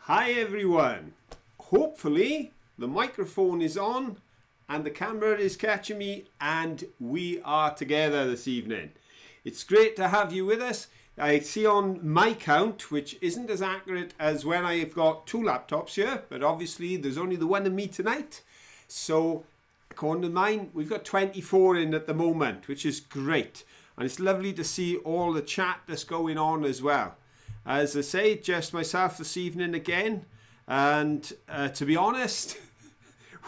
Hi everyone. Hopefully the microphone is on and the camera is catching me and we are together this evening. It's great to have you with us. I see on my count, which isn't as accurate as when I've got two laptops here, but obviously there's only the one of me tonight. So according to mine, we've got 24 in at the moment, which is great. And it's lovely to see all the chat that's going on as well. As I say, just myself this evening again. And to be honest,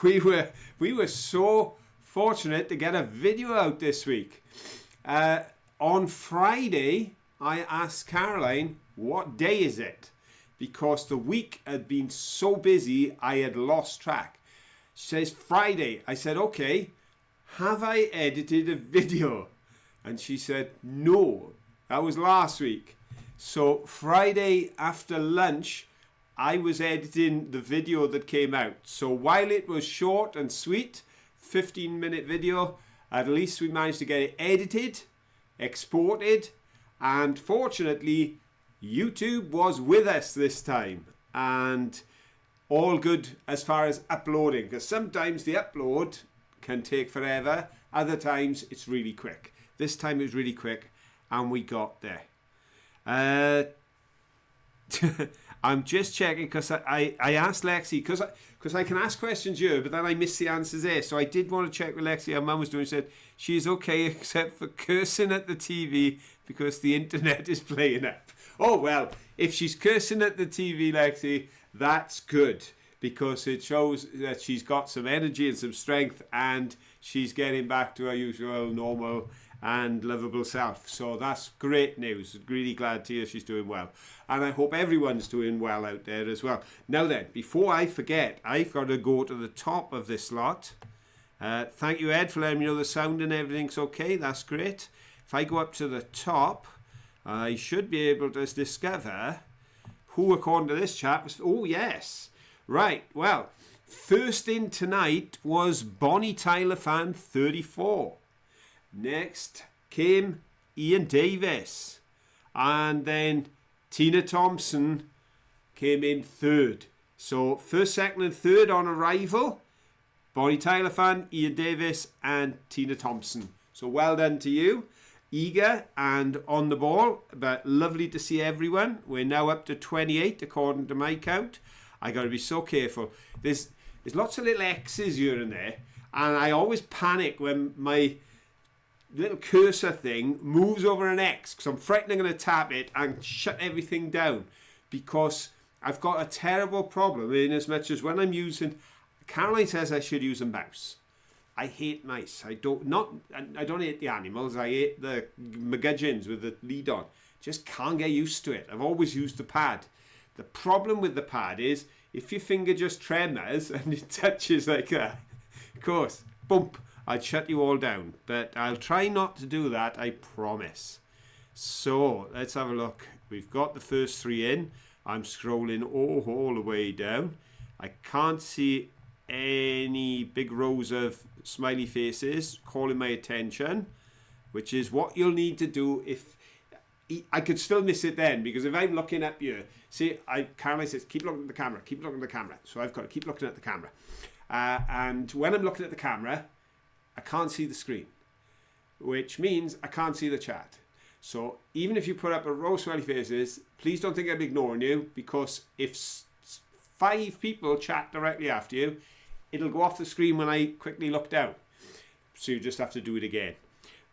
we were so fortunate to get a video out this week. On Friday, I asked Caroline, what day is it? Because the week had been so busy, I had lost track. She says, Friday. I said, okay, have I edited a video? And she said, no, that was last week. So Friday after lunch, I was editing the video that came out. So while it was short and sweet, 15-minute video, at least we managed to get it edited, exported, and fortunately, YouTube was with us this time. And all good as far as uploading, because sometimes the upload can take forever, other times it's really quick. This time it was really quick, and we got there. I'm just checking because I asked Lexi, because I can ask questions here, but then I miss the answers there. So I did want to check with Lexi how Mum was doing. She said she's okay except for cursing at the TV because the internet is playing up. Oh, well, if she's cursing at the TV, Lexi, that's good because it shows that she's got some energy and some strength and she's getting back to her usual normal and lovable self. So that's great news. Really glad to hear she's doing well. And I hope everyone's doing well out there as well. Now then, before I forget, I've got to go to the top of this lot. Thank you, Ed, for letting me know the sound and everything's okay. That's great. If I go up to the top, I should be able to discover who, according to this chat, was... Oh, yes. Right, well, first in tonight was Bonnie Tyler Fan 34. Next came Ian Davis, and then Tina Thompson came in third. So first, second and third on arrival, Bonnie Tyler Fan, Ian Davis and Tina Thompson. So well done to you. Eager and on the ball, but lovely to see everyone. We're now up to 28 according to my count. I got to be so careful. There's lots of little X's here and there, and I always panic when my little cursor thing moves over an X because I'm frightened I'm going to tap it and shut everything down because I've got a terrible problem in as much as when I'm using... Caroline says I should use a mouse. I hate mice. I don't hate the animals. I hate the McGudgeons with the lead on. Just can't get used to it. I've always used the pad. The problem with the pad is if your finger just tremors and it touches like that, of course, bump, I'd shut you all down. But I'll try not to do that, I promise. So let's have a look. We've got the first three in. I'm scrolling all the way down. I can't see any big rows of smiley faces calling my attention, which is what you'll need to do if... I could still miss it then, because if I'm looking up here, see, Caroline says, keep looking at the camera, keep looking at the camera. So I've got to keep looking at the camera. And when I'm looking at the camera, I can't see the screen, which means I can't see the chat. So even if you put up a row of smiley faces, please don't think I'm ignoring you, because if 5 people chat directly after you, it'll go off the screen when I quickly look down. So you just have to do it again.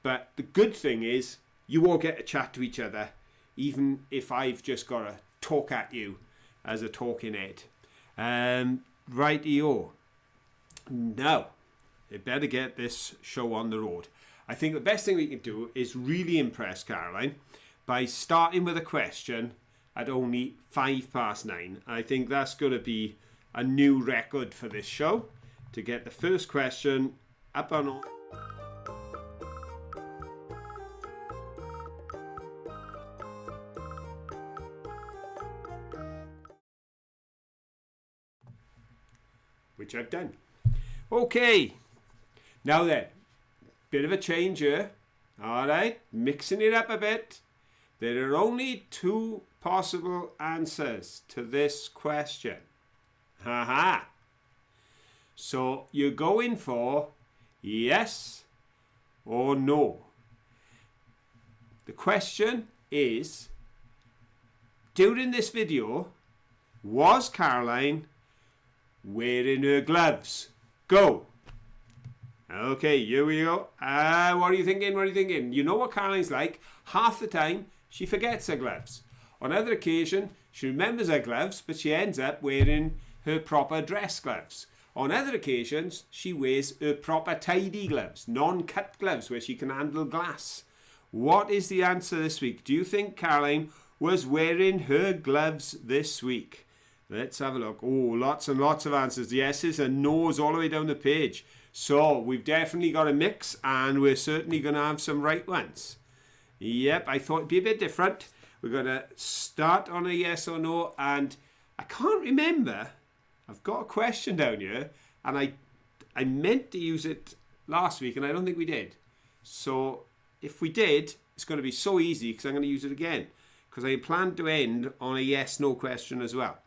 But the good thing is, you all get to chat to each other, even if I've just got to talk at you as a talking head. Rightio. Now, they better get this show on the road. I think the best thing we can do is really impress Caroline by starting with a question at only 9:05. I think that's going to be a new record for this show, to get the first question up and on. Which I've done. Okay, now then, bit of a change here. All right, mixing it up a bit. There are only two possible answers to this question. Haha. So you're going for yes or no. The question is, during this video, was Caroline wearing her gloves? Go. Okay, here we go. What are you thinking? What are you thinking? You know what Caroline's like. Half the time, she forgets her gloves. On other occasion, she remembers her gloves, but she ends up wearing her proper dress gloves. On other occasions, she wears her proper tidy gloves, non-cut gloves where she can handle glass. What is the answer this week? Do you think Caroline was wearing her gloves this week? Let's have a look. Oh, lots and lots of answers. Yeses and no's all the way down the page. So we've definitely got a mix, and we're certainly going to have some right ones. Yep, I thought it'd be a bit different. We're going to start on a yes or no, and I can't remember. I've got a question down here, and I meant to use it last week, and I don't think we did. So if we did, it's going to be so easy because I'm going to use it again, because I plan to end on a yes/no question as well.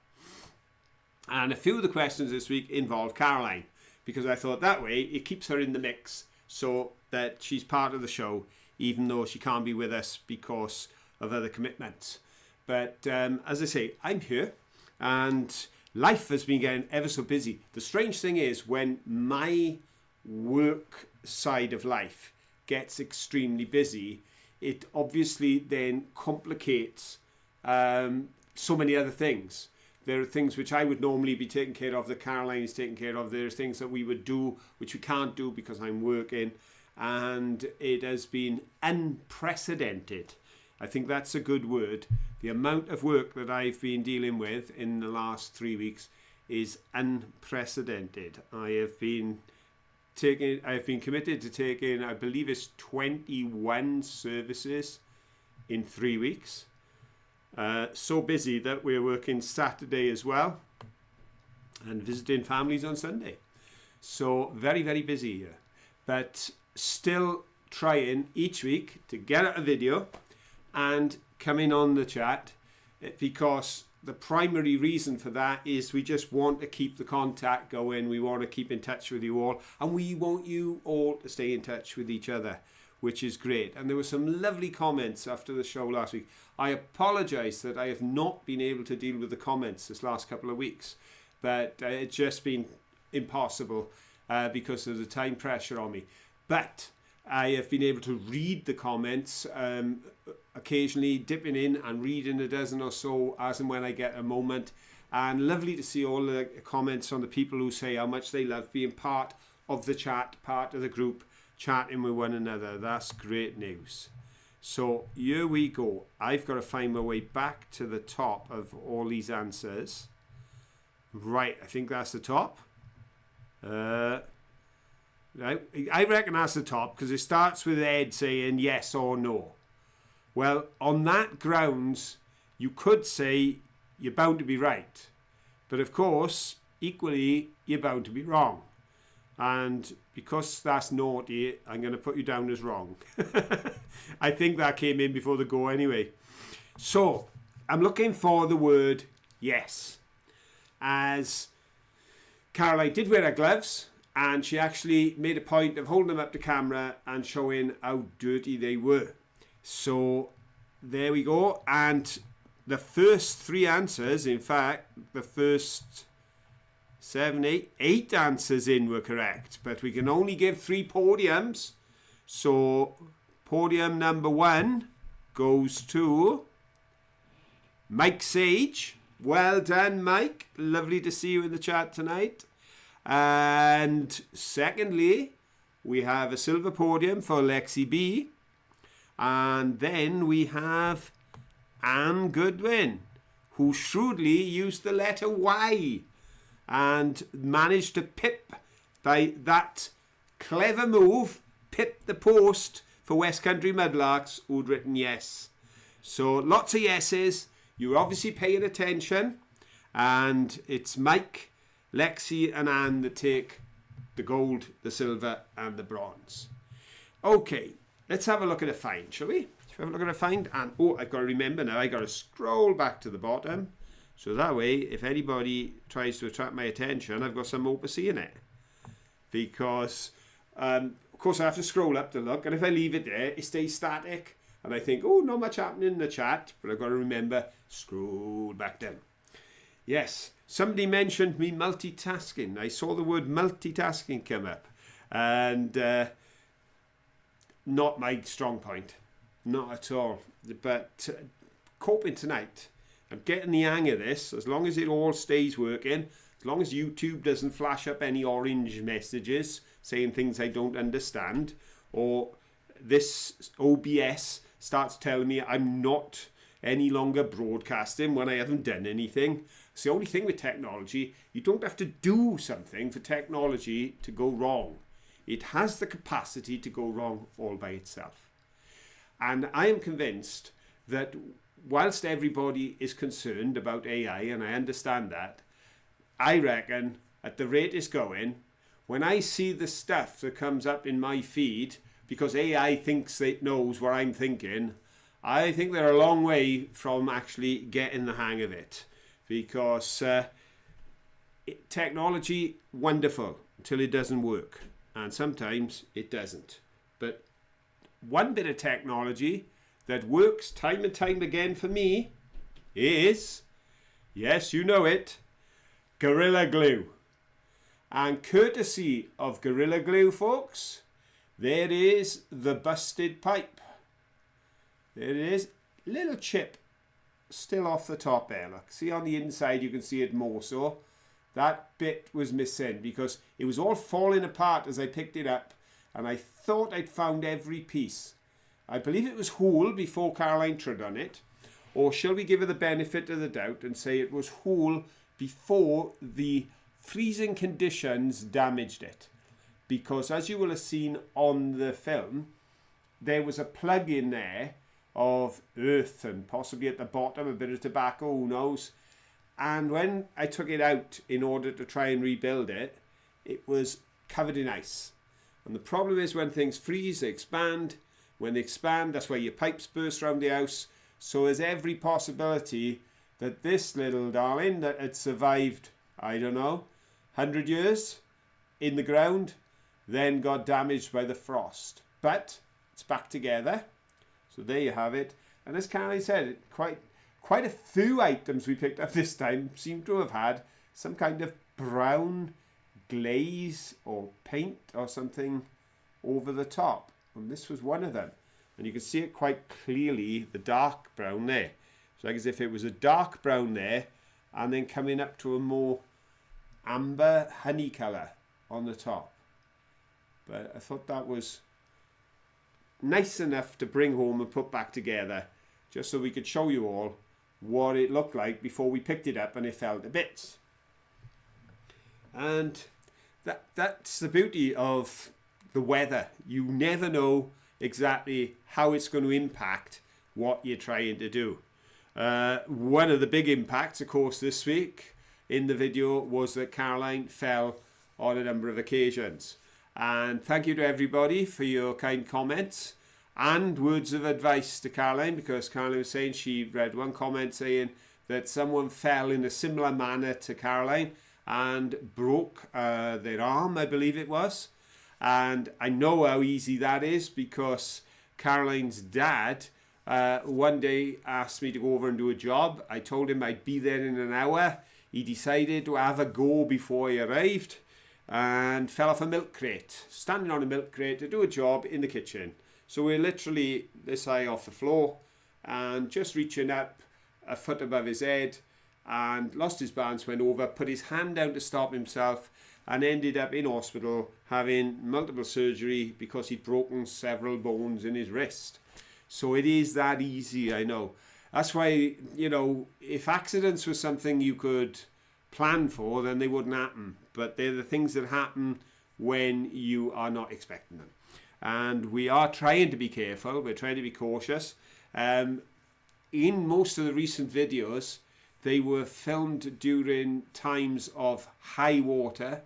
And a few of the questions this week involve Caroline, because I thought that way it keeps her in the mix so that she's part of the show, even though she can't be with us because of other commitments. But as I say, I'm here, and life has been getting ever so busy. The strange thing is, when my work side of life gets extremely busy, it obviously then complicates so many other things. There are things which I would normally be taking care of that Caroline is taking care of. There's things that we would do which we can't do because I'm working, and it has been unprecedented. I think that's a good word. The amount of work that I've been dealing with in the last 3 weeks is unprecedented. I've been committed to taking, I believe it's 21 services in 3 weeks. So busy that we're working Saturday as well, and visiting families on Sunday. So very, very busy here. But still trying each week to get out a video and coming on the chat, because the primary reason for that is we just want to keep the contact going. We want to keep in touch with you all, and we want you all to stay in touch with each other, which is great. And there were some lovely comments after the show last week. I apologise that I have not been able to deal with the comments this last couple of weeks, but it's just been impossible because of the time pressure on me. But I have been able to read the comments, occasionally dipping in and reading a dozen or so as and when I get a moment. And lovely to see all the comments from the people who say how much they love being part of the chat, part of the group, chatting with one another. That's great news. So here we go. I've got to find my way back to the top of all these answers. Right, I think that's the top. I reckon that's the top, because it starts with Ed saying yes or no. Well, on that grounds, you could say you're bound to be right. But of course, equally, you're bound to be wrong. And because that's naughty, I'm going to put you down as wrong. I think that came in before the go anyway. So, I'm looking for the word yes. As Caroline did wear her gloves, and she actually made a point of holding them up to camera and showing how dirty they were. So, there we go. And the first three answers, in fact, the first 8 answers in were correct, but we can only give 3 podiums. So podium number 1 goes to Mike Sage. Well done, Mike. Lovely to see you in the chat tonight. And secondly, we have a silver podium for Lexi B. And then we have Anne Goodwin, who shrewdly used the letter Y and managed to pip, by that clever move, pip the post for West Country Mudlarks, who'd written yes. So lots of yeses. You're obviously paying attention. And it's Mike, Lexi and Anne that take the gold, the silver and the bronze. Okay, let's have a look at a find, shall we? have a look at a find. And, oh, I've got to remember now, I've got to scroll back to the bottom. So that way, if anybody tries to attract my attention, I've got some more to see in it. Because, of course, I have to scroll up to look. And if I leave it there, it stays static. And I think, oh, not much happening in the chat. But I've got to remember, scroll back down. Yes, somebody mentioned me multitasking. I saw the word multitasking come up. And not my strong point. Not at all. But coping tonight. I'm getting the hang of this. As long as it all stays working, as long as YouTube doesn't flash up any orange messages saying things I don't understand, or this OBS starts telling me I'm not any longer broadcasting when I haven't done anything. It's the only thing with technology. You don't have to do something for technology to go wrong. It has the capacity to go wrong all by itself. And I am convinced that whilst everybody is concerned about AI, and I understand that, I reckon at the rate it's going, when I see the stuff that comes up in my feed, because AI thinks it knows what I'm thinking, I think they're a long way from actually getting the hang of it. Because technology, wonderful, until it doesn't work. And sometimes it doesn't. But one bit of technology that works time and time again for me is, yes, you know it, Gorilla Glue. And courtesy of Gorilla Glue, folks, there is the busted pipe. There it is, little chip still off the top there. Look, see on the inside you can see it more so. That bit was missing because it was all falling apart as I picked it up, and I thought I'd found every piece. I believe it was whole before Caroline trod on it, or shall we give her the benefit of the doubt and say it was whole before the freezing conditions damaged it? Because as you will have seen on the film, there was a plug in there of earth and possibly at the bottom a bit of tobacco, who knows. And when I took it out in order to try and rebuild it, it was covered in ice. And the problem is when things freeze, they expand. When they expand, that's where your pipes burst around the house. So there's every possibility that this little darling that had survived, I don't know, 100 years in the ground, then got damaged by the frost. But it's back together. So there you have it. And as Caroline said, quite a few items we picked up this time seem to have had some kind of brown glaze or paint or something over the top. And this was one of them. And you can see it quite clearly, the dark brown there. It's like as if it was a dark brown there and then coming up to a more amber honey colour on the top. But I thought that was nice enough to bring home and put back together, just so we could show you all what it looked like before we picked it up and it fell to bits. And that's the beauty of the weather. You never know exactly how it's going to impact what you're trying to do. One of the big impacts, of course, this week in the video was that Caroline fell on a number of occasions. And thank you to everybody for your kind comments and words of advice to Caroline, because Caroline was saying she read one comment saying that someone fell in a similar manner to Caroline and broke their arm, I believe it was. And I know how easy that is, because Caroline's dad one day asked me to go over and do a job. I told him I'd be there in an hour. He decided to have a go before he arrived and fell off a milk crate, standing on a milk crate to do a job in the kitchen. So we're literally this high off the floor and just reaching up a foot above his head, and lost his balance, went over, put his hand down to stop himself, and ended up in hospital having multiple surgery because he'd broken several bones in his wrist. So it is that easy, I know. That's why, you know, if accidents were something you could plan for, then they wouldn't happen. But they're the things that happen when you are not expecting them. And we are trying to be careful. We're trying to be cautious. In most of the recent videos, they were filmed during times of high water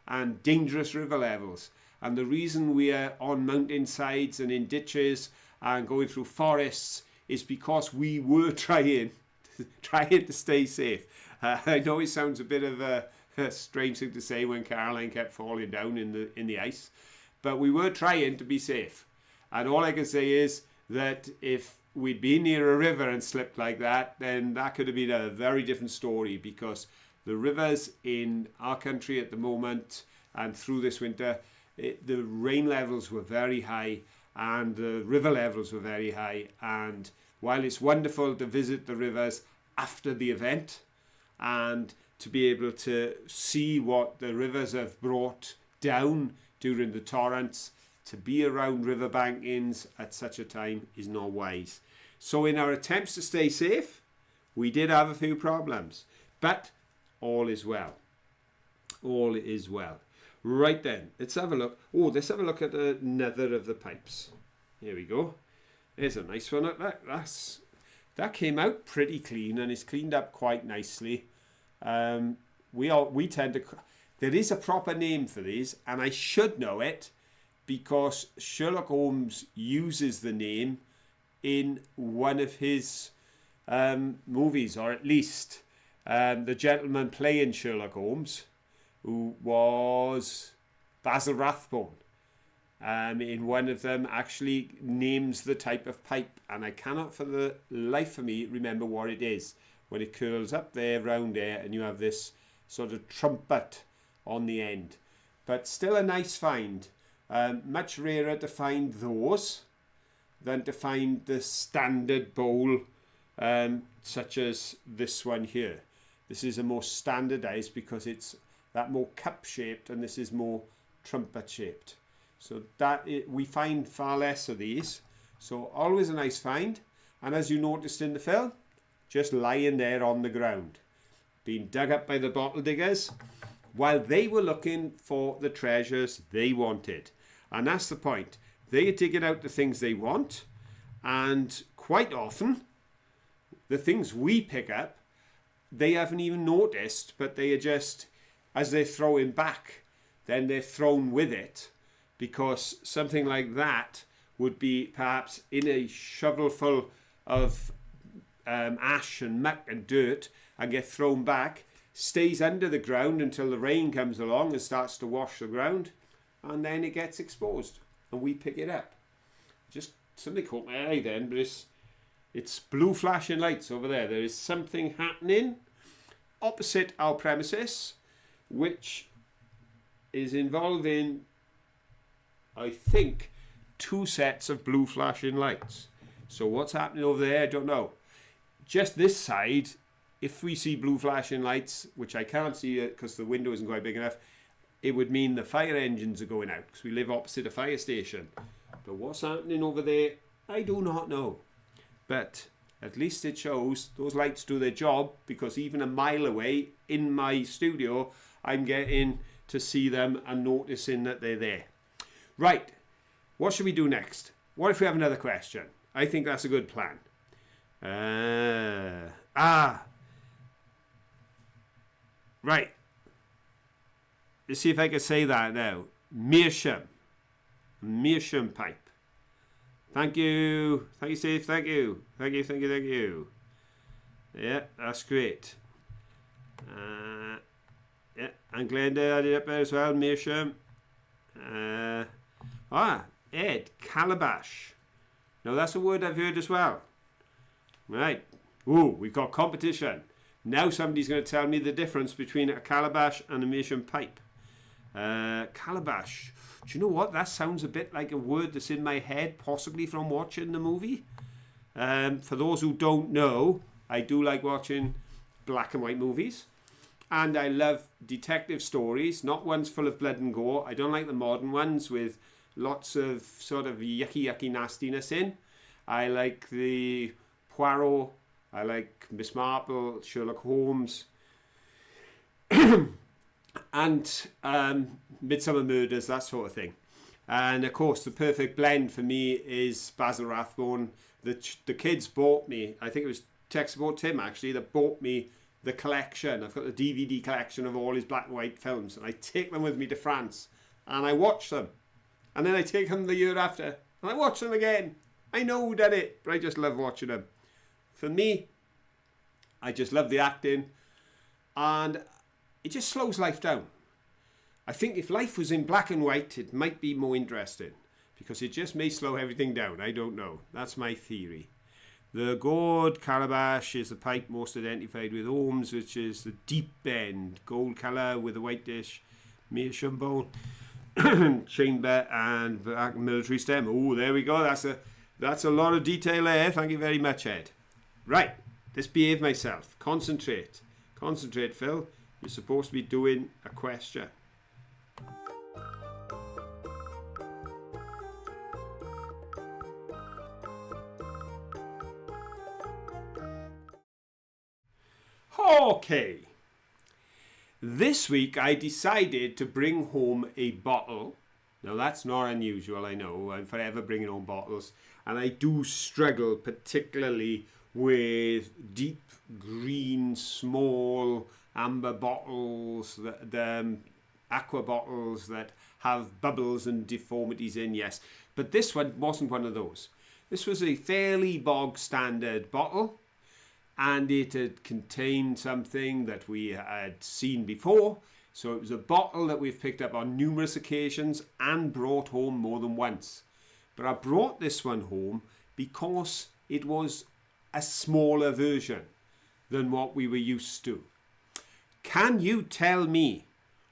and dangerous river levels. And the reason we are on mountainsides and in ditches and going through forests is because we were trying to stay safe. I know it sounds a bit of a strange thing to say when Caroline kept falling down in the ice, but we were trying to be safe. And all I can say is that if we'd been near a river and slipped like that, then that could have been a very different story, because the rivers in our country at the moment and through this winter, the rain levels were very high and the river levels were very high. And while it's wonderful to visit the rivers after the event and to be able to see what the rivers have brought down during the torrents, to be around riverbank inns at such a time is not wise. So in our attempts to stay safe, we did have a few problems, but all is well. All is well. Right then, let's have a look. Oh, let's have a look at another of the pipes. Here we go. There's a nice one. That came out pretty clean, and it's cleaned up quite nicely. We tend to... There is a proper name for these, and I should know it, because Sherlock Holmes uses the name in one of his movies, or at least the gentleman playing Sherlock Holmes, who was Basil Rathbone, in one of them actually names the type of pipe, and I cannot for the life of me remember what it is, when it curls up there, round there, and you have this sort of trumpet on the end. But still a nice find. Much rarer to find those than to find the standard bowl, such as this one here. This is a more standardized because it's that more cup shaped, and this is more trumpet shaped. So we find far less of these. So always a nice find. And as you noticed in the film, just lying there on the ground, being dug up by the bottle diggers while they were looking for the treasures they wanted. And that's the point. They are digging out the things they want, and quite often the things we pick up they haven't even noticed, but they are just, as they're throwing back, then they're thrown with it, because something like that would be perhaps in a shovelful of ash and muck and dirt and get thrown back, stays under the ground until the rain comes along and starts to wash the ground, and then it gets exposed and we pick it up. Just something caught my eye then, but it's blue flashing lights over there. There is something happening opposite our premises, which is involving, I think, 2 sets of blue flashing lights. So what's happening over there, I don't know. Just this side, if we see blue flashing lights, which I can't see because the window isn't quite big enough, it would mean the fire engines are going out because we live opposite a fire station. But what's happening over there, I do not know. But at least it shows those lights do their job, because even a mile away in my studio, I'm getting to see them and noticing that they're there. Right, what should we do next? What if we have another question? I think that's a good plan. Right. Let's see if I can say that now. Meerschaum pipe. Thank you. Thank you, Steve. Thank you. Thank you. Yeah, that's great. Yeah, and Glenda added up there as well. Meerschaum. Ed. Calabash. Now, that's a word I've heard as well. Right. Ooh, we've got competition. Now somebody's going to tell me the difference between a calabash and a meerschaum pipe. Calabash. Do you know what? That sounds a bit like a word that's in my head, possibly from watching the movie. For those who don't know, I do like watching black and white movies. And I love detective stories, not ones full of blood and gore. I don't like the modern ones with lots of sort of yucky nastiness in. I like the Poirot, I like Miss Marple, Sherlock Holmes, and Midsummer Murders, that sort of thing. And of course, the perfect blend for me is Basil Rathbone. The kids bought me, I think it was Tex bought Tim actually, that bought me the collection. I've got the DVD collection of all his black and white films, and I take them with me to France and I watch them, and then I take them the year after and I watch them again I know who done it, but I just love watching them. For me, I just love the acting, and it just slows life down. I think if life was in black and white, it might be more interesting, because it just may slow everything down. I don't know. That's my theory. The gourd calabash is the pipe most identified with Holmes, which is the deep bend, gold colour with a whitish meerschaum bone, chamber and black military stem. Oh, there we go. That's a lot of detail there. Thank you very much, Ed. Right, let's behave myself. Concentrate. Concentrate, Phil. You're supposed to be doing a question. Okay. This week I decided to bring home a bottle. Now that's not unusual, I know. I'm forever bringing home bottles. And I do struggle particularly with deep green, small amber bottles, the aqua bottles that have bubbles and deformities in, yes. But this one wasn't one of those. This was a fairly bog standard bottle, and it had contained something that we had seen before. So it was a bottle that we've picked up on numerous occasions and brought home more than once. But I brought this one home because it was a smaller version than what we were used to. Can you tell me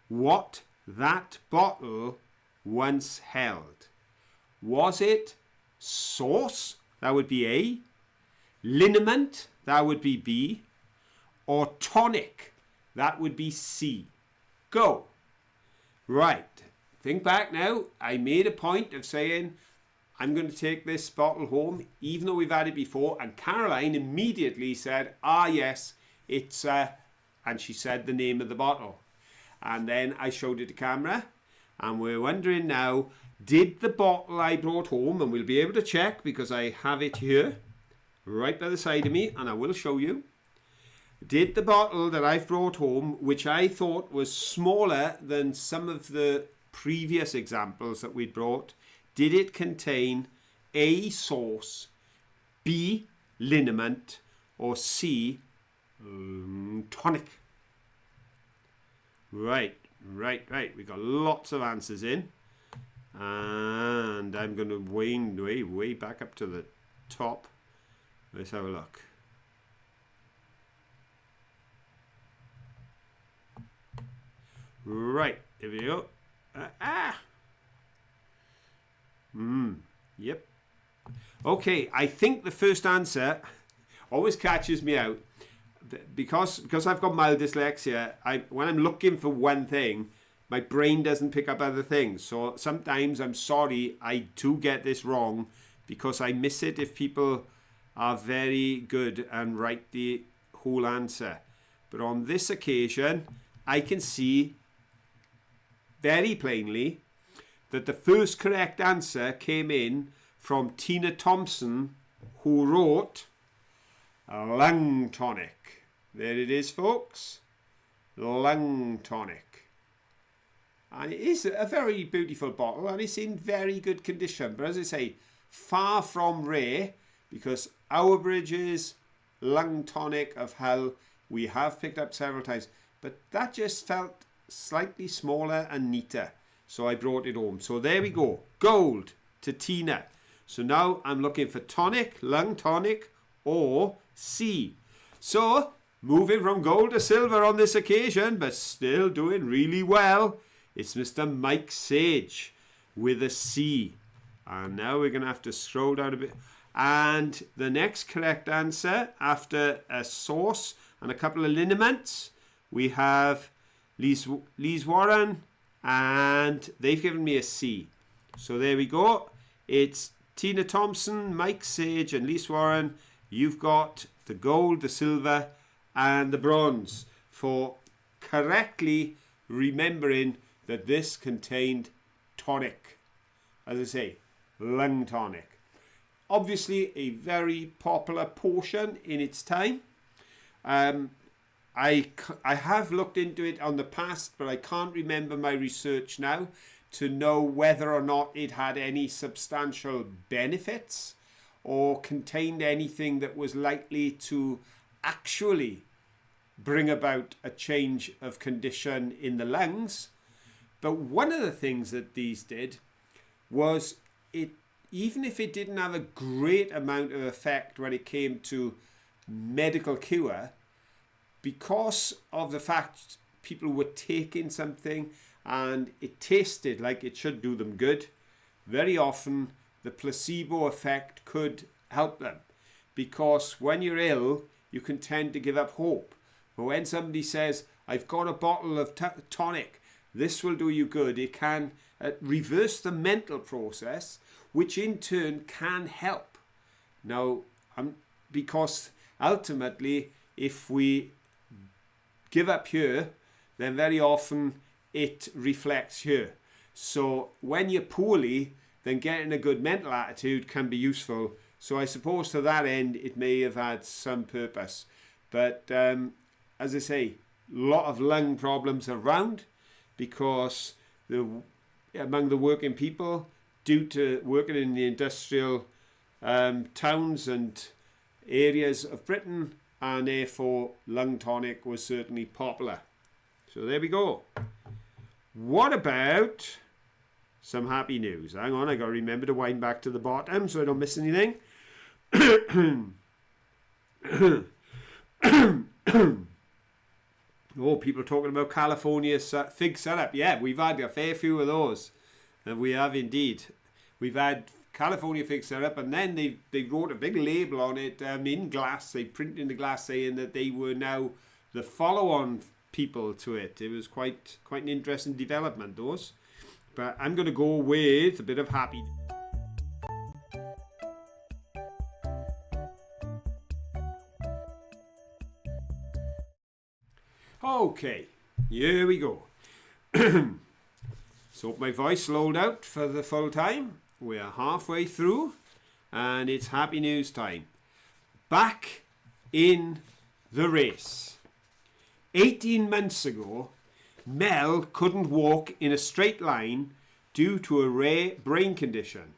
what that bottle once held? Was it sauce? That would be A. Liniment? That would be B. Or tonic? That would be C. Go. Right. Think back now. I made a point of saying I'm going to take this bottle home, even though we've had it before. And Caroline immediately said, ah, yes, it's, and she said the name of the bottle. And then I showed it to camera. And we're wondering now, did the bottle I brought home, and we'll be able to check because I have it here, right by the side of me, and I will show you. Did the bottle that I've brought home, which I thought was smaller than some of the previous examples that we'd brought, did it contain A, sauce, B, liniment, or C, tonic? Right. We got lots of answers in. And I'm going to way back up to the top. Let's have a look. Right, here we go. Yep. Okay, I think the first answer always catches me out because I've got mild dyslexia. When I'm looking for one thing, my brain doesn't pick up other things. So sometimes I'm sorry I do get this wrong because I miss it if people are very good and write the whole answer. But on this occasion, I can see very plainly that the first correct answer came in from Tina Thompson, who wrote lung tonic. There it is, folks. Lung tonic. And it is a very beautiful bottle and it's in very good condition. But as I say, far from rare, because our Bridges lung tonic of Hull we have picked up several times, but that just felt slightly smaller and neater, so I brought it home. So there we go, gold to Tina. So now I'm looking for tonic, lung tonic, or C. So moving from gold to silver on this occasion, but still doing really well, it's Mr. Mike Sage with a C. And now we're going to have to scroll down a bit. And the next correct answer, after a sauce and a couple of liniments, we have Lise Warren, and they've given me a C. So there we go. It's Tina Thompson, Mike Sage, and Lise Warren. You've got the gold, the silver, and the bronze for correctly remembering that this contained tonic. As I say, lung tonic. Obviously a very popular potion in its time. I have looked into it on the past, but I can't remember my research now to know whether or not it had any substantial benefits or contained anything that was likely to actually bring about a change of condition in the lungs. But one of the things that these did was, it, even if it didn't have a great amount of effect when it came to medical cure, because of the fact people were taking something and it tasted like it should do them good, very often the placebo effect could help them. Because when you're ill, you can tend to give up hope. But when somebody says, I've got a bottle of tonic, this will do you good, it can reverse the mental process, which in turn can help. Now, because ultimately, if we give up here, then very often it reflects here. So when you're poorly, then getting a good mental attitude can be useful. So I suppose to that end, it may have had some purpose. But as I say, a lot of lung problems around, because among the working people, due to working in the industrial towns and areas of Britain, and therefore lung tonic was certainly popular. So there we go. What about some happy news? Hang on, I got to remember to wind back to the bottom so I don't miss anything. Oh, people talking about California fig syrup. Yeah, we've had a fair few of those. And we have indeed. We've had California fig syrup, and then they wrote a big label on it in glass. They printed in the glass saying that they were now the follow-on people to it. It was quite an interesting development, those. But I'm going to go with a bit of happy. Okay, here we go. So my voice slowed out for the full time. We are halfway through, and it's happy news time. Back in the race. 18 months ago, Mel couldn't walk in a straight line due to a rare brain condition.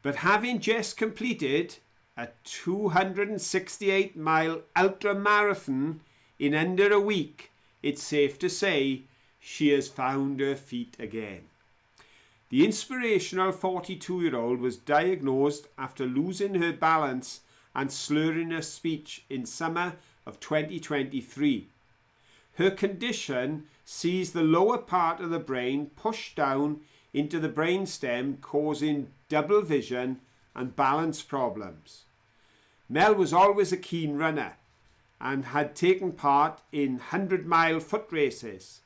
But having just completed a 268-mile ultra-marathon in under a week, it's safe to say she has found her feet again. The inspirational 42-year-old was diagnosed after losing her balance and slurring her speech in summer of 2023. Her condition sees the lower part of the brain pushed down into the brainstem, causing double vision and balance problems. Mel was always a keen runner and had taken part in 100-mile foot races.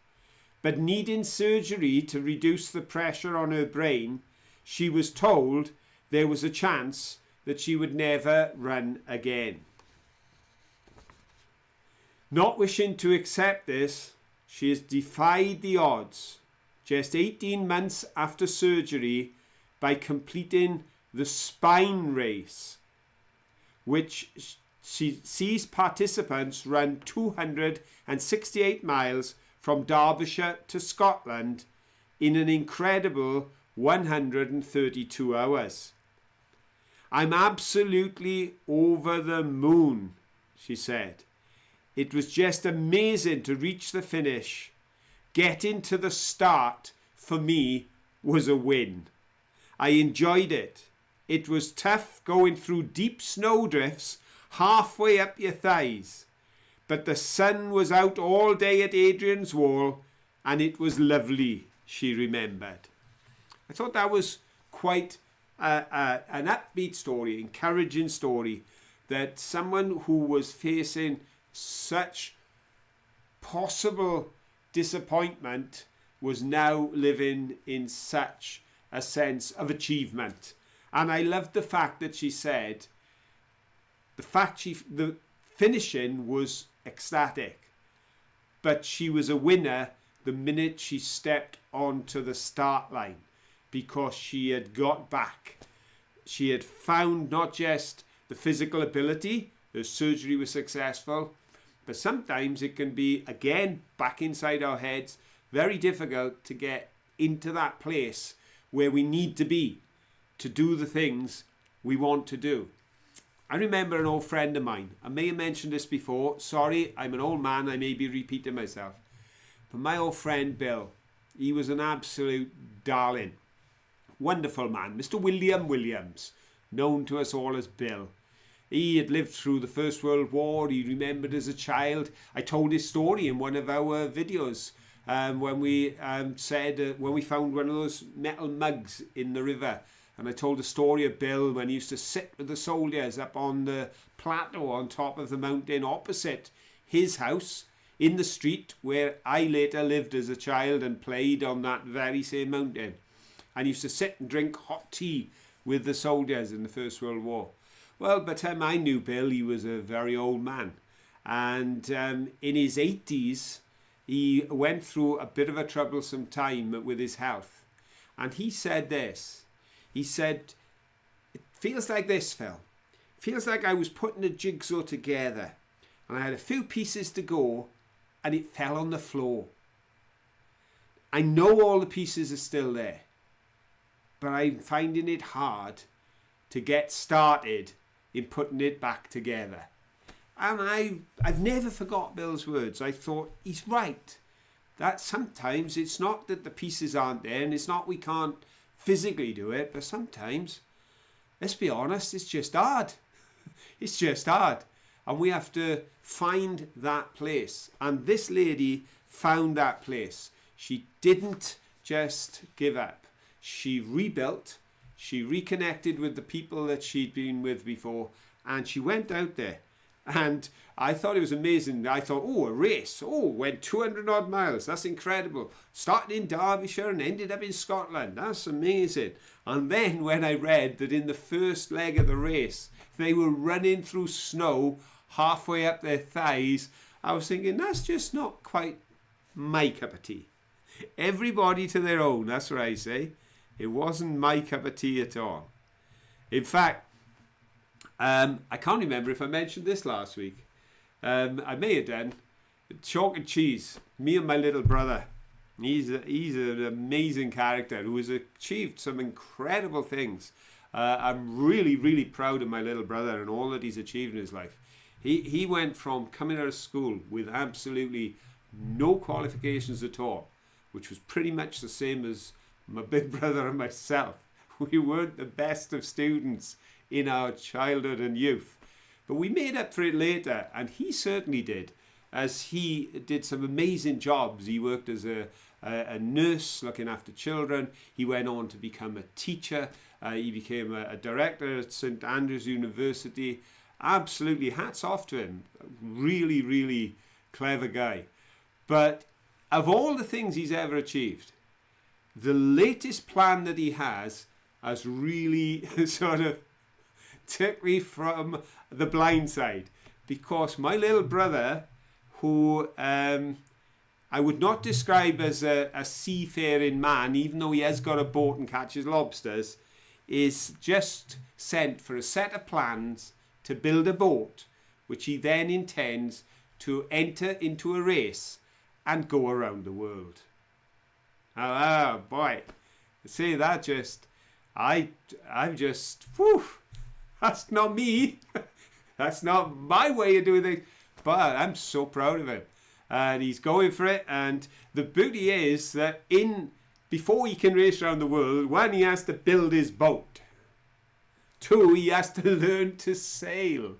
But needing surgery to reduce the pressure on her brain, she was told there was a chance that she would never run again. Not wishing to accept this, she has defied the odds just 18 months after surgery by completing the Spine Race, which she sees participants run 268 miles from Derbyshire to Scotland in an incredible 132 hours. I'm absolutely over the moon, she said. It was just amazing to reach the finish. Getting to the start, for me, was a win. I enjoyed it. It was tough going through deep snowdrifts halfway up your thighs. But the sun was out all day at Adrian's Wall, and it was lovely, she remembered. I thought that was quite an upbeat story, encouraging story, that someone who was facing such possible disappointment was now living in such a sense of achievement. And I loved the fact that she said, the finishing was ecstatic, but she was a winner the minute she stepped onto the start line, because she had got back. She had found not just the physical ability, the surgery was successful, but sometimes it can be, again, back inside our heads, very difficult to get into that place where we need to be to do the things we want to do. I remember an old friend of mine. I may have mentioned this before. Sorry, I'm an old man. I may be repeating myself. But my old friend Bill, he was an absolute darling. Wonderful man. Mr. William Williams, known to us all as Bill. He had lived through the First World War. He remembered as a child. I told his story in one of our videos when we when we found one of those metal mugs in the river. And I told the story of Bill when he used to sit with the soldiers up on the plateau on top of the mountain opposite his house in the street where I later lived as a child and played on that very same mountain. And used to sit and drink hot tea with the soldiers in the First World War. Well, by the time I knew Bill, he was a very old man. And in his 80s, he went through a bit of a troublesome time with his health. And he said this. He said, it feels like this, Phil. It feels like I was putting a jigsaw together. And I had a few pieces to go, and it fell on the floor. I know all the pieces are still there. But I'm finding it hard to get started in putting it back together. And I've never forgot Bill's words. I thought, he's right. That sometimes it's not that the pieces aren't there, and it's not we can't physically do it, but sometimes, let's be honest, it's just hard. It's just hard. And we have to find that place. And this lady found that place. She didn't just give up. She rebuilt, she reconnected with the people that she'd been with before, and she went out there. And I thought it was amazing. I thought, oh, a race. Oh, went 200 odd miles. That's incredible. Started in Derbyshire and ended up in Scotland. That's amazing. And then when I read that in the first leg of the race, they were running through snow halfway up their thighs, I was thinking, that's just not quite my cup of tea. Everybody to their own, that's what I say. It wasn't my cup of tea at all. In fact, I can't remember if I mentioned this last week. I may have done. Chalk and cheese. Me and my little brother. He's an amazing character who has achieved some incredible things. I'm really, really proud of my little brother and all that he's achieved in his life. He went from coming out of school with absolutely no qualifications at all, which was pretty much the same as my big brother and myself. We weren't the best of students in our childhood and youth, but we made up for it later, and he certainly did, as he did some amazing jobs. He worked as a nurse looking after children. He went on to become a teacher. He became a director at St Andrews University. Absolutely, hats off to him. Really, really clever guy. But of all the things he's ever achieved, the latest plan that he has really sort of took me from the blind side, because my little brother, who I would not describe as a seafaring man, even though he has got a boat and catches lobsters, is just sent for a set of plans to build a boat, which he then intends to enter into a race and go around the world. Oh boy, see that just, I'm just, whew, that's not me. That's not my way of doing things, but I'm so proud of him. And he's going for it. And the beauty is that before he can race around the world, one, he has to build his boat. Two, he has to learn to sail.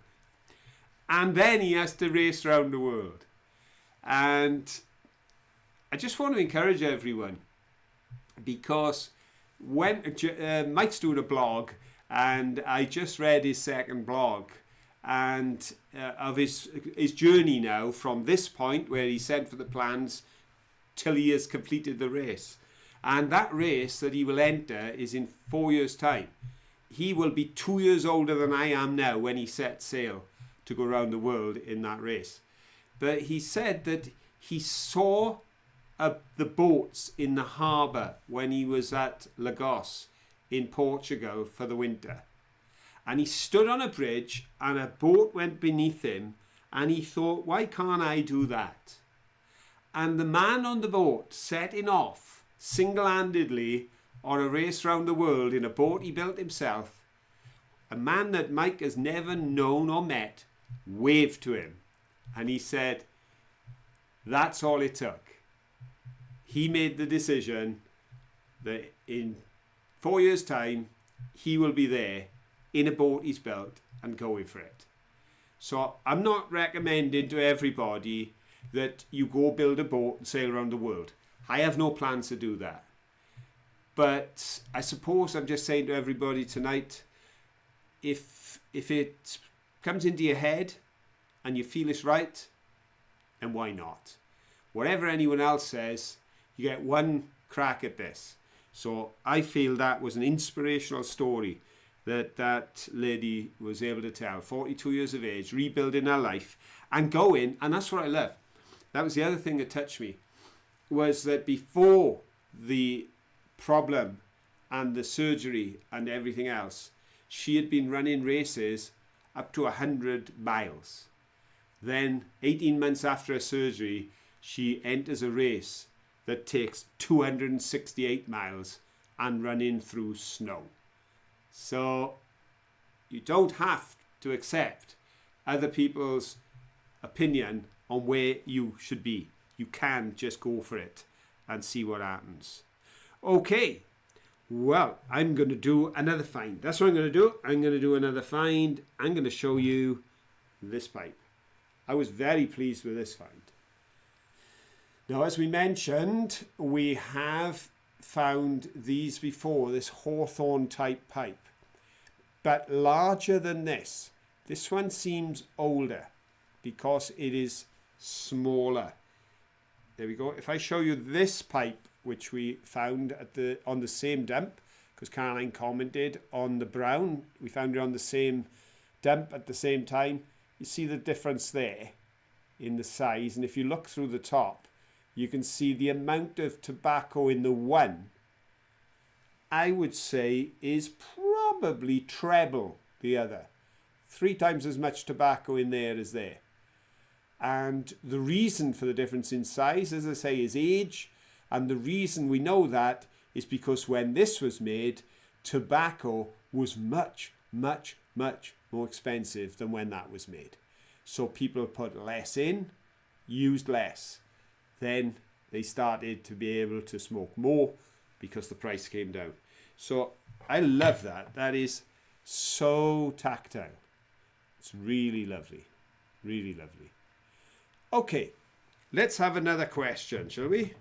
And then he has to race around the world. And I just want to encourage everyone, because when Mike's doing a blog, and I just read his second blog, and of his journey now from this point where he sent for the plans till he has completed the race. And that race that he will enter is in 4 years' time. He will be 2 years older than I am now when he sets sail to go around the world in that race. But he said that he saw the boats in the harbour when he was at Lagos in Portugal for the winter. And he stood on a bridge and a boat went beneath him, and he thought, why can't I do that? And the man on the boat setting off single-handedly on a race around the world in a boat he built himself a man that Mike has never known or met, waved to him. And he said, that's all it took. He made the decision that in 4 years' time, he will be there in a boat he's built and going for it. So I'm not recommending to everybody that you go build a boat and sail around the world. I have no plans to do that. But I suppose I'm just saying to everybody tonight, if it comes into your head and you feel it's right, then why not? Whatever anyone else says, you get one crack at this. So I feel that was an inspirational story that lady was able to tell. 42 years of age, rebuilding her life and going, and that's what I love. That was the other thing that touched me, was that before the problem and the surgery and everything else, she had been running races up to 100 miles. Then 18 months after her surgery, she enters a race that takes 268 miles and running through snow. So you don't have to accept other people's opinion on where you should be. You can just go for it and see what happens. Okay, well, I'm going to do another find. That's what I'm going to do. I'm going to do another find. I'm going to show you this pipe. I was very pleased with this find. Now, as we mentioned, we have found these before, this Hawthorne type pipe, but larger than this. This one seems older because it is smaller. There we go. If I show you this pipe, which we found on the same dump, because Caroline commented on the brown, we found it on the same dump at the same time. You see the difference there in the size, and if you look through the top, you can see the amount of tobacco in the one, I would say, is probably treble the other. 3 times as much tobacco in there as there. And the reason for the difference in size, as I say, is age. And the reason we know that is because when this was made, tobacco was much, much, much more expensive than when that was made. So people put less in, used less. Then they started to be able to smoke more because the price came down. So I love that. That is so tactile. It's really lovely. Really lovely. Okay, let's have another question, shall we?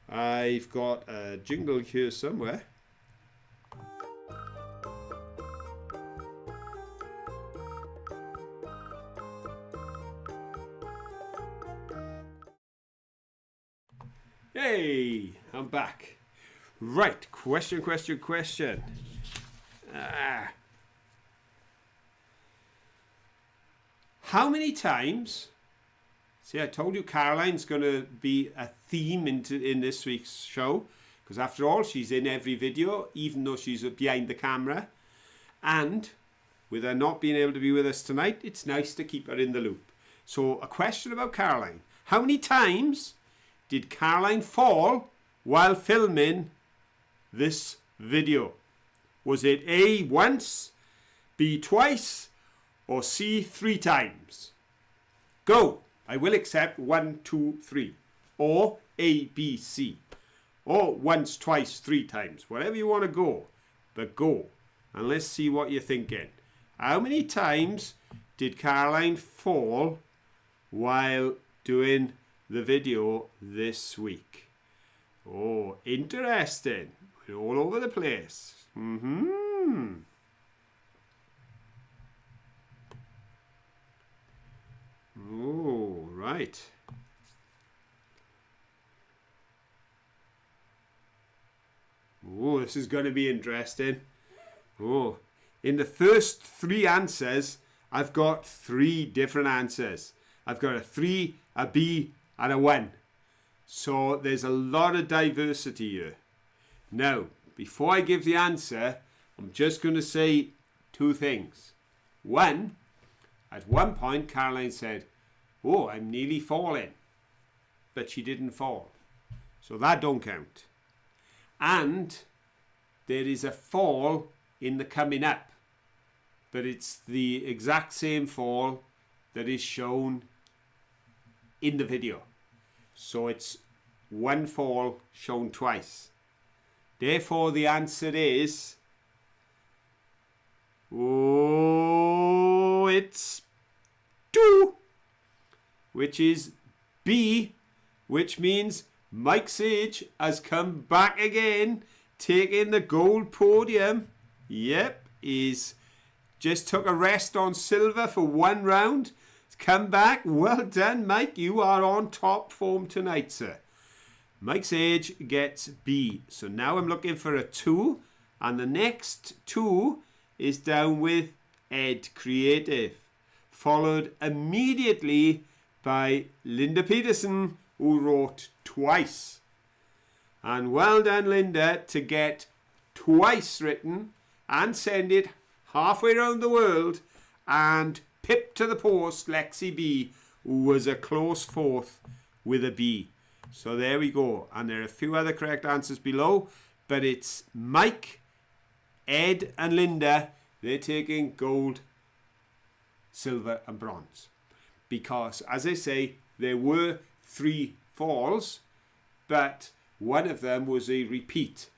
I've got a jingle here somewhere. Hey, I'm back. Right, question. How many times... See, I told you Caroline's going to be a theme in this week's show, because after all, she's in every video, even though she's behind the camera. And with her not being able to be with us tonight, it's nice to keep her in the loop. So a question about Caroline. How many times did Caroline fall while filming this video? Was it A, once, B, twice, or C, 3 times? Go! I will accept 1, 2, 3. Or A, B, C. Or once, twice, 3 times. Whatever you want to go. But go. And let's see what you're thinking. How many times did Caroline fall while doing the video this week? Oh, interesting. We're all over the place. Oh, right. Oh, this is going to be interesting. Oh, in the first 3 answers, I've got 3 different answers. I've got a 3, a B, and a 1. So there's a lot of diversity here. Now, before I give the answer, I'm just going to say 2 things. 1, at one point, Caroline said, oh, I'm nearly falling. But she didn't fall. So that don't count. And there is a fall in the coming up. but it's the exact same fall that is shown in the video. So it's one fall shown twice. Therefore, the answer is, it's 2, which is B, which means Mike Sage has come back again, taking the gold podium. Yep, he's just took a rest on silver for one round. He's come back. Well done, Mike. You are on top form tonight, sir. Mike Sage gets B. So now I'm looking for a 2. And the next 2 is down with Ed Creative. Followed immediately by Linda Peterson, who wrote twice. And well done, Linda, to get twice written and send it halfway around the world. And pip to the post, Lexi B, who was a close fourth with a B. So there we go. And there are a few other correct answers below. But it's Mike, Ed and Linda. They're taking gold, silver and bronze. Because, as I say, there were 3 falls. But one of them was a repeat.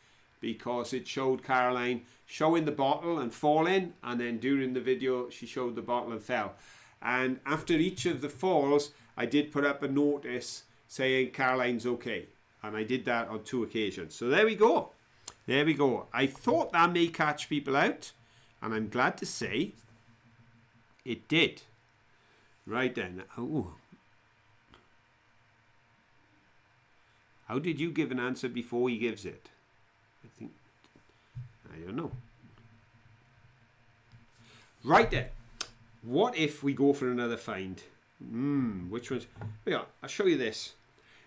Because it showed Caroline showing the bottle and falling. And then during the video, she showed the bottle and fell. And after each of the falls, I did put up a notice saying Caroline's okay. And I did that on 2 occasions. So there we go. There we go. I thought that may catch people out. And I'm glad to say it did. Right then. Oh. How did you give an answer before he gives it? I don't know. Right then. What if we go for another find? Which one's... Yeah, I'll show you this.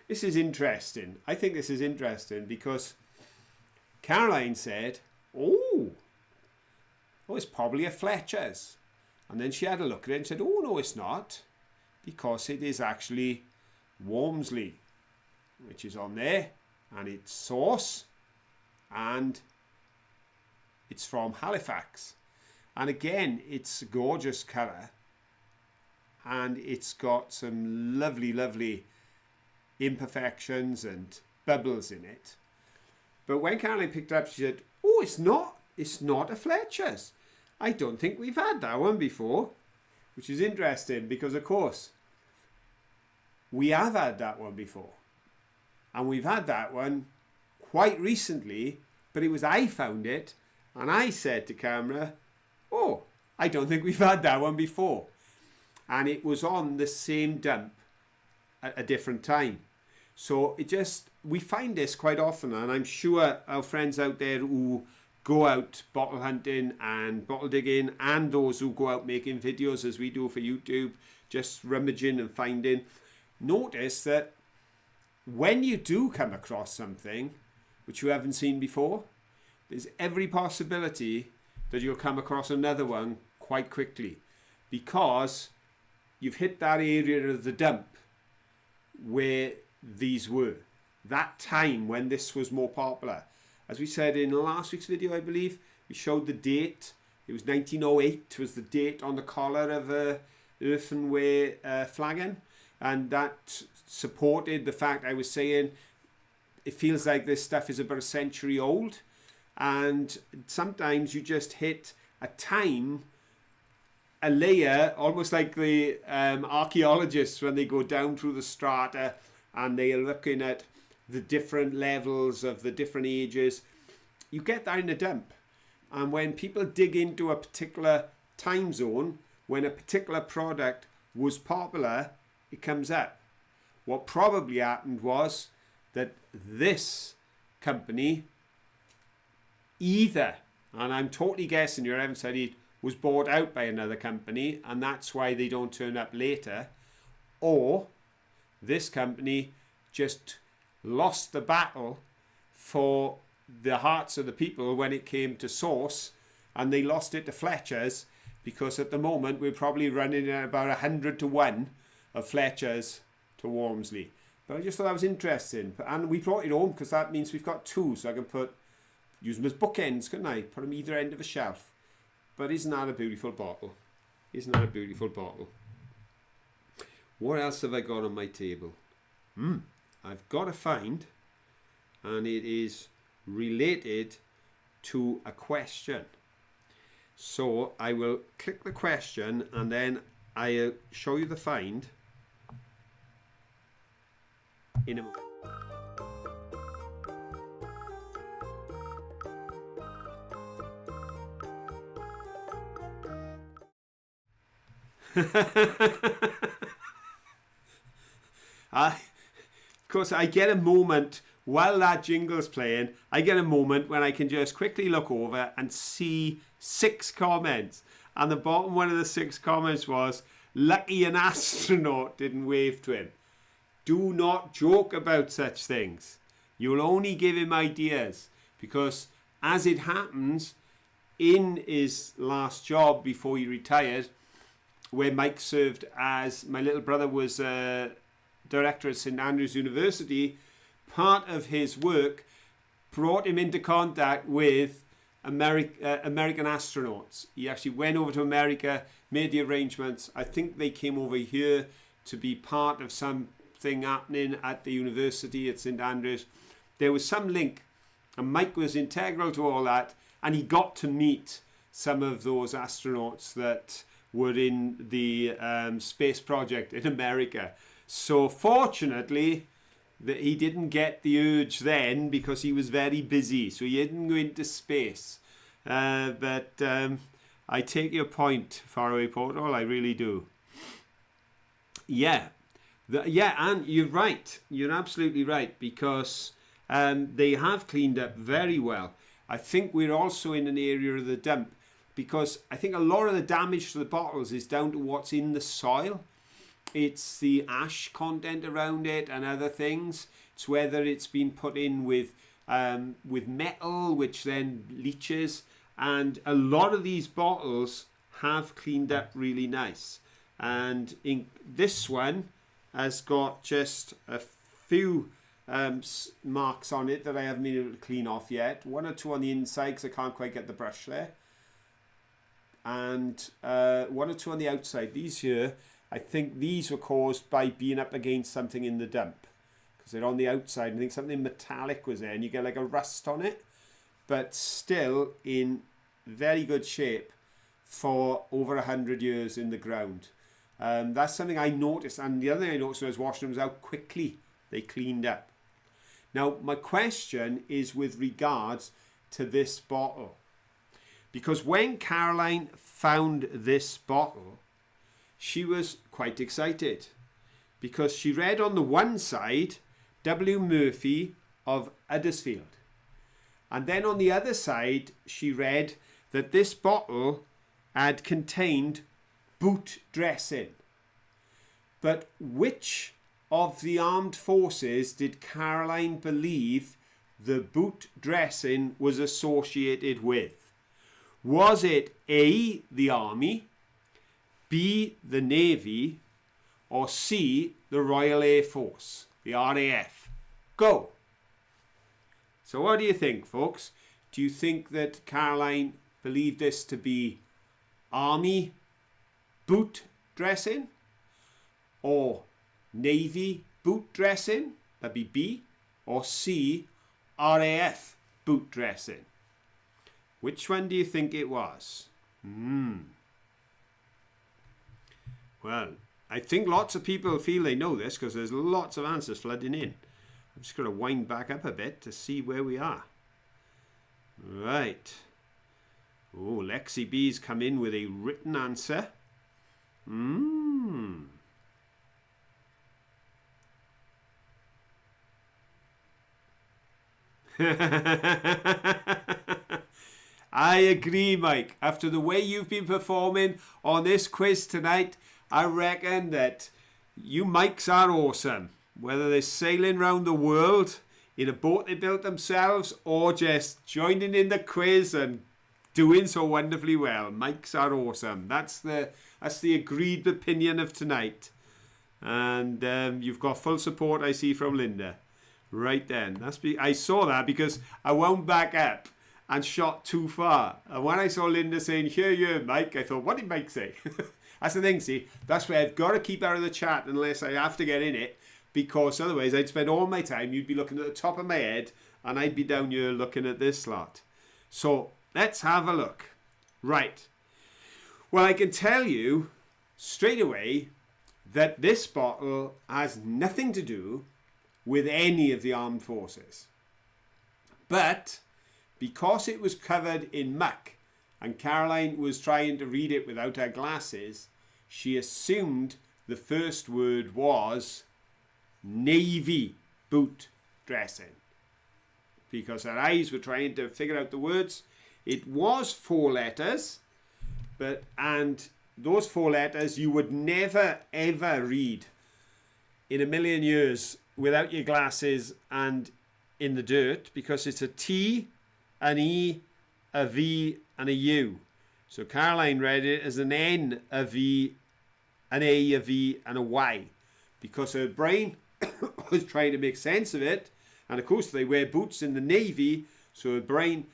This is interesting. I think this is interesting because Caroline said, oh, it's probably a Fletcher's. And then she had a look at it and said, oh, no, it's not. Because it is actually Walmsley, which is on there. And it's sauce. And it's from Halifax. And again, it's a gorgeous colour. And it's got some lovely, lovely imperfections and bubbles in it. But when Caroline picked it up, she said, oh, it's not a Fletcher's. I don't think we've had that one before. Which is interesting because, of course, we have had that one before. And we've had that one quite recently, but it was I found it. And I said to camera, oh, I don't think we've had that one before. And it was on the same dump at a different time. So we find this quite often, and I'm sure our friends out there who go out bottle hunting and bottle digging, and those who go out making videos as we do for YouTube, just rummaging and finding, notice that when you do come across something which you haven't seen before, there's every possibility that you'll come across another one quite quickly because you've hit that area of the dump where these were. That time when this was more popular. As we said in last week's video, I believe, we showed the date. It was 1908 was the date on the collar of a earthenware flagon. And that supported the fact I was saying it feels like this stuff is about a century old. And sometimes you just hit a time, a layer, almost like the archaeologists when they go down through the strata and they are looking at the different levels of the different ages. You get that in a dump. And when people dig into a particular time zone, when a particular product was popular, it comes up. What probably happened was that this company either, and I'm totally guessing here, I haven't studied, was bought out by another company and that's why they don't turn up later, or this company just lost the battle for the hearts of the people when it came to sauce, and they lost it to Fletcher's because at the moment we're probably running at about 100 to 1 of Fletcher's to Walmsley. But I just thought that was interesting, and we brought it home because that means we've got 2, so I can use them as bookends, couldn't I? Put them either end of a shelf. But isn't that a beautiful bottle? Isn't that a beautiful bottle? What else have I got on my table? I've got a find, and it is related to a question. So I will click the question and then I'll show you the find in a moment. Of course, I get a moment while that jingle's playing. I get a moment when I can just quickly look over and see 6 comments. And the bottom one of the 6 comments was, lucky an astronaut didn't wave to him. Do not joke about such things. You'll only give him ideas. Because as it happens, in his last job before he retired, where Mike served as, my little brother was director at St Andrews University, part of his work brought him into contact with American astronauts. He actually went over to America, made the arrangements. I think they came over here to be part of something happening at the university at St Andrews. There was some link, and Mike was integral to all that, and he got to meet some of those astronauts that were in the space project in America. So fortunately, that he didn't get the urge then because he was very busy, so he didn't go into space. But I take your point, Faraway Portal, I really do. Yeah, and you're right. You're absolutely right, because they have cleaned up very well. I think we're also in an area of the dump, because I think a lot of the damage to the bottles is down to what's in the soil. It's the ash content around it and other things. It's whether it's been put in with metal, which then leaches. And a lot of these bottles have cleaned up really nice. And this one has got just a few marks on it that I haven't been able to clean off yet. 1 or 2 on the inside because I can't quite get the brush there. And 1 or 2 on the outside. These here, I think these were caused by being up against something in the dump, because they're on the outside. I think something metallic was there and you get like a rust on it, but still in very good shape for over 100 years in the ground. That's something I noticed, and the other thing I noticed when I was washing them was how quickly they cleaned up. Now my question is with regards to this bottle, because when Caroline found this bottle, she was quite excited, because she read on the one side W. Murphy of Huddersfield, and then on the other side she read that this bottle had contained boot dressing. But which of the armed forces did Caroline believe the boot dressing was associated with? Was it A, the Army, B, the Navy, or C, the Royal Air Force, the RAF? Go. So what do you think, folks? Do you think that Caroline believed this to be Army boot dressing, or Navy boot dressing, that'd be B, or C, RAF boot dressing? Which one do you think it was? Well, I think lots of people feel they know this because there's lots of answers flooding in. I'm just going to wind back up a bit to see where we are. Right. Oh, Lexi B's come in with a written answer. I agree, Mike. After the way you've been performing on this quiz tonight, I reckon that you Mikes are awesome. Whether they're sailing around the world in a boat they built themselves or just joining in the quiz and doing so wonderfully well. Mikes are awesome. That's the agreed opinion of tonight. And you've got full support, I see, from Linda. Right then. I saw that because I wound back up and shot too far. And when I saw Linda saying, here, Mike, I thought, what did Mike say? That's the thing, see. That's where I've got to keep out of the chat unless I have to get in it, because otherwise I'd spend all my time, you'd be looking at the top of my head, and I'd be down here looking at this lot. So let's have a look. Right. Well, I can tell you straight away that this bottle has nothing to do with any of the armed forces. But because it was covered in muck and Caroline was trying to read it without her glasses, she assumed the first word was navy boot dressing. Because her eyes were trying to figure out the words. It was 4 letters, and those 4 letters you would never ever read in a million years without your glasses and in the dirt, because it's a T, an E, a V and a U. So Caroline read it as an N, a V, an A, a V and a Y, because her brain was trying to make sense of it. And of course they wear boots in the Navy, so her brain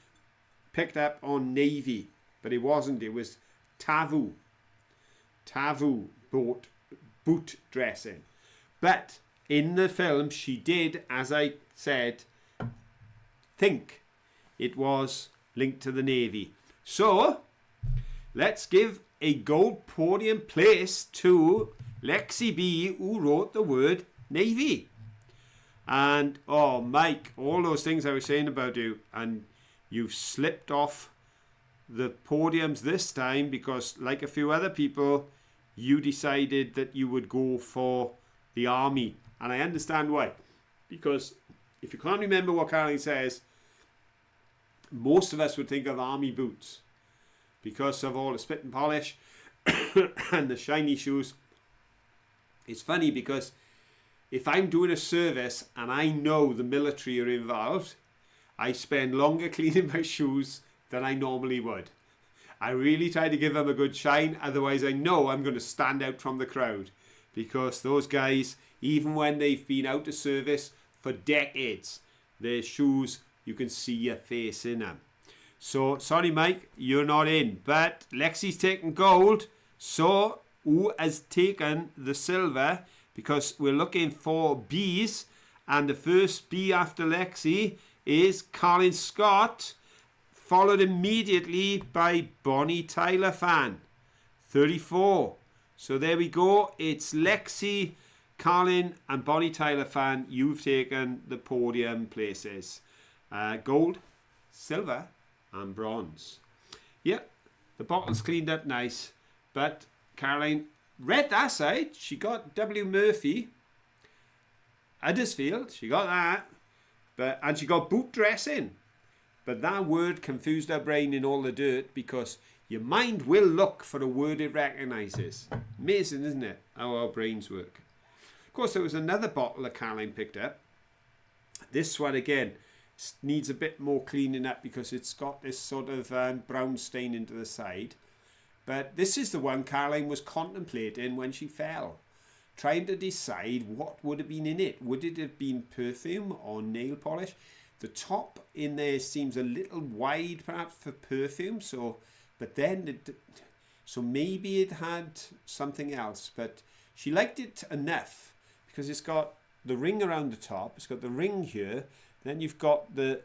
picked up on Navy, but it wasn't. It was Tavu boot dressing. But in the film she did, as I said, think it was linked to the Navy. So let's give a gold podium place to Lexi B, who wrote the word Navy. And oh, Mike, all those things I was saying about you, and you've slipped off the podiums this time because, like a few other people, you decided that you would go for the army. And I understand why. Because if you can't remember what Caroline says, most of us would think of army boots because of all the spit and polish and the shiny shoes. It's funny because if I'm doing a service and I know the military are involved, I spend longer cleaning my shoes than I normally would. I really try to give them a good shine, otherwise I know I'm going to stand out from the crowd, because those guys, even when they've been out of service for decades, their shoes, you can see your face in them. So, sorry Mike, you're not in, but Lexi's taken gold, so who has taken the silver? Because we're looking for B's, and the first B after Lexi is Colin Scott, followed immediately by Bonnie Tyler fan, 34. So there we go. It's Lexi, Colin and Bonnie Tyler fan. You've taken the podium places. Gold, silver and bronze. Yep, the bottle's cleaned up nice, but Caroline read that side. She got W. Murphy, Huddersfield. She got that, and she got boot dressing. But that word confused her brain in all the dirt, because your mind will look for a word it recognises. Amazing, isn't it, how our brains work? Of course, there was another bottle that Caroline picked up. This one again needs a bit more cleaning up because it's got this sort of brown stain into the side. But this is the one Caroline was contemplating when she fell, trying to decide what would have been in it. Would it have been perfume or nail polish? The top in there seems a little wide perhaps for perfume, so maybe it had something else. But she liked it enough because it's got the ring around the top, it's got the ring here, then you've got the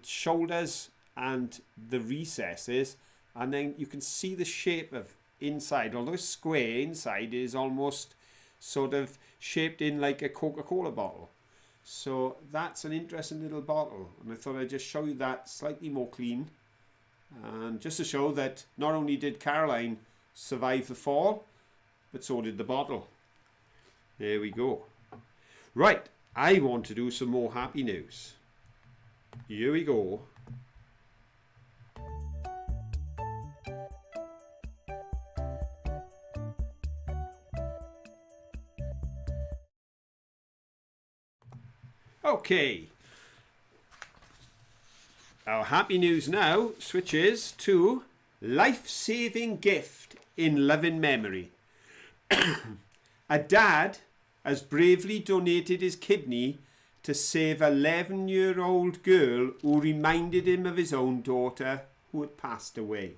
shoulders and the recesses, and then you can see the shape of inside. Although it's square, inside is almost sort of shaped in like a Coca-Cola bottle. So that's an interesting little bottle, and I thought I'd just show you that slightly more clean, and just to show that not only did Caroline survive the fall, but so did the bottle. There we go. Right, I want to do some more happy news. Here we go. Okay, our happy news now switches to life-saving gift in loving memory. A dad has bravely donated his kidney to save an 11-year-old girl who reminded him of his own daughter who had passed away.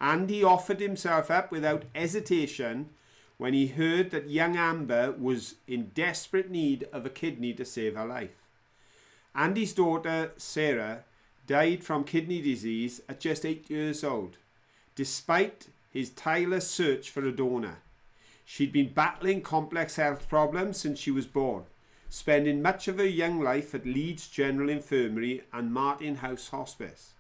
Andy offered himself up without hesitation when he heard that young Amber was in desperate need of a kidney to save her life. Andy's daughter, Sarah, died from kidney disease at just 8 years old, despite his tireless search for a donor. She'd been battling complex health problems since she was born, spending much of her young life at Leeds General Infirmary and Martin House Hospice.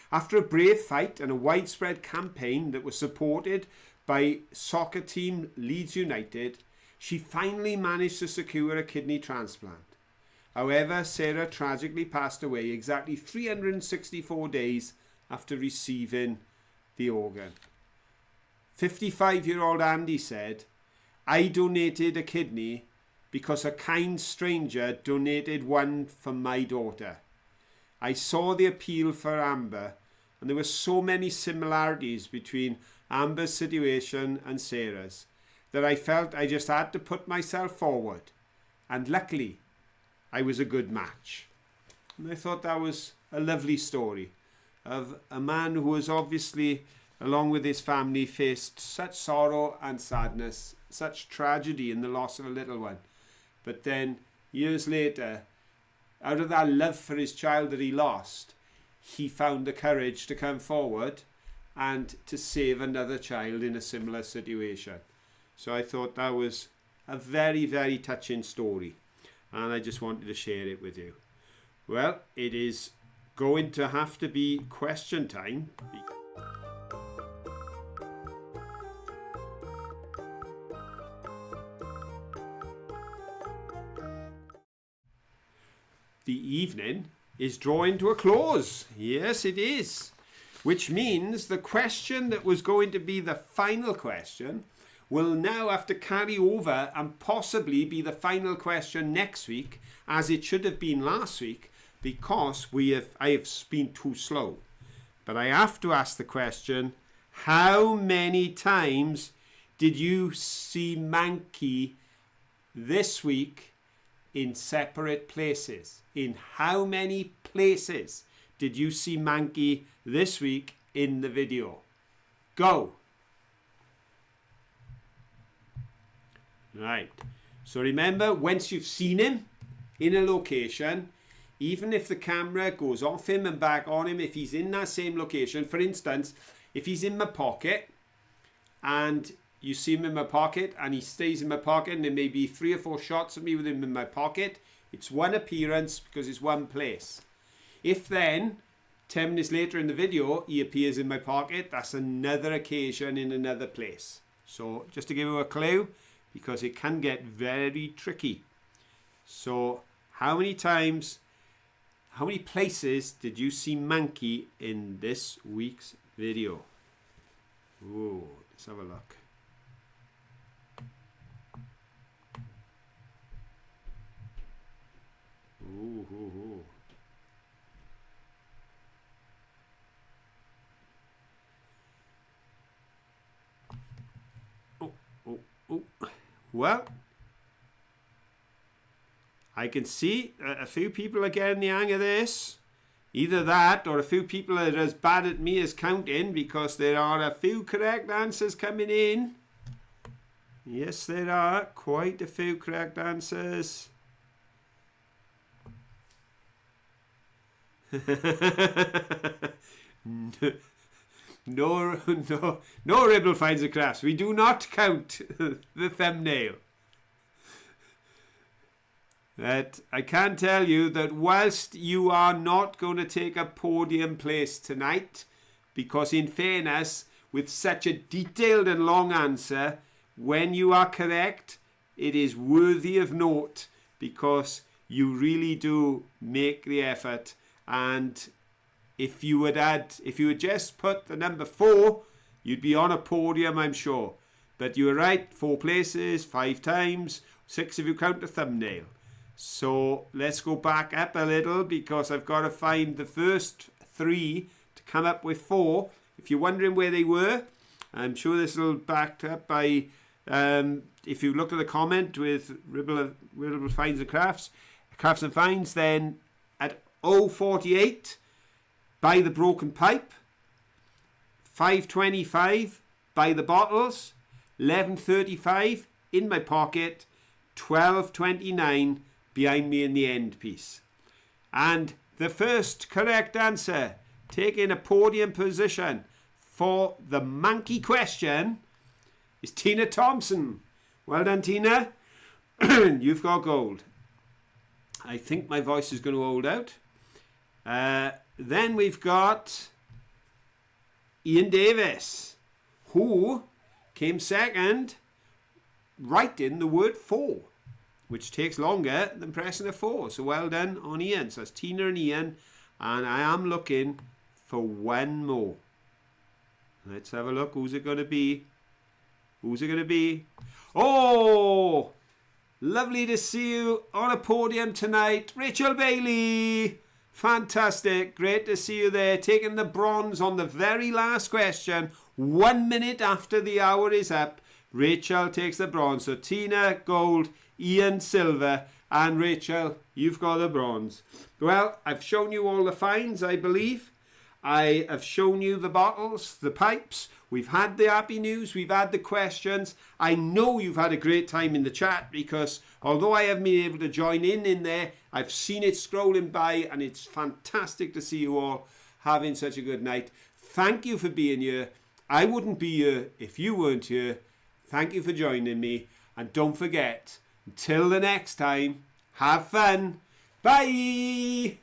After a brave fight and a widespread campaign that was supported by soccer team Leeds United, she finally managed to secure a kidney transplant. However, Sarah tragically passed away exactly 364 days after receiving the organ. 55-year-old Andy said, "I donated a kidney because a kind stranger donated one for my daughter. I saw the appeal for Amber, and there were so many similarities between Amber's situation and Sarah's that I felt I just had to put myself forward. And luckily, I was a good match." And I thought that was a lovely story of a man who was obviously, along with his family, faced such sorrow and sadness, such tragedy in the loss of a little one. But then, years later, out of that love for his child that he lost, he found the courage to come forward and to save another child in a similar situation. So I thought that was a very, very touching story, and I just wanted to share it with you. Well, it is going to have to be question time. The evening is drawing to a close. Yes, it is. Which means the question that was going to be the final question will now have to carry over and possibly be the final question next week, as it should have been last week, because I have been too slow. But I have to ask the question, how many times did you see Mankey this week in separate places? In how many places did you see Mankey this week in the video? Go. Right. So remember, once you've seen him in a location, even if the camera goes off him and back on him, if he's in that same location, for instance, if he's in my pocket and you see him in my pocket and he stays in my pocket and there may be 3 or 4 shots of me with him in my pocket, it's one appearance because it's one place. If then 10 minutes later in the video he appears in my pocket, that's another occasion in another place. So just to give you a clue, because it can get very tricky. So how many places did you see Mankey in this week's video? Ooh, let's have a look. Ooh, ooh, ooh. Well, I can see a few people are getting the hang of this. Either that or a few people are as bad at me as counting, because there are a few correct answers coming in. Yes, there are quite a few correct answers. No, Ribble Finds and Crafts. We do not count the thumbnail. That I can tell you that whilst you are not going to take a podium place tonight, because in fairness, with such a detailed and long answer, when you are correct, it is worthy of note, because you really do make the effort. And if you had just put the number 4, you'd be on a podium, I'm sure. But you were right, 4 places, 5 times, 6 if you count the thumbnail. So let's go back up a little, because I've got to find the first 3 to come up with 4. If you're wondering where they were, I'm sure this will be backed up by, if you look at the comment with Ribble Finds and Crafts, Crafts and Finds. Then at 0:48, buy the Broken Pipe. 5:25, buy the bottles. 11:35, in my pocket. 12:29, behind me in the end piece. And the first correct answer, taking a podium position for the monkey question, is Tina Thompson. Well done, Tina. You've got gold. I think my voice is going to hold out. Then we've got Ian Davis, who came second, writing the word for, which takes longer than pressing a 4. So well done on Ian. So it's Tina and Ian, and I am looking for one more. Let's have a look. Who's it going to be? Who's it going to be? Oh, lovely to see you on a podium tonight, Rachel Bailey. Fantastic. Great to see you there, taking the bronze on the very last question. 1 minute after the hour is up, Rachel takes the bronze. So Tina, gold, Ian, silver, and Rachel, you've got the bronze. Well, I've shown you all the finds, I believe. I have shown you the bottles, the pipes. We've had the happy news. We've had the questions. I know you've had a great time in the chat, because although I haven't been able to join in there, I've seen it scrolling by, and it's fantastic to see you all having such a good night. Thank you for being here. I wouldn't be here if you weren't here. Thank you for joining me. And don't forget, until the next time, have fun. Bye.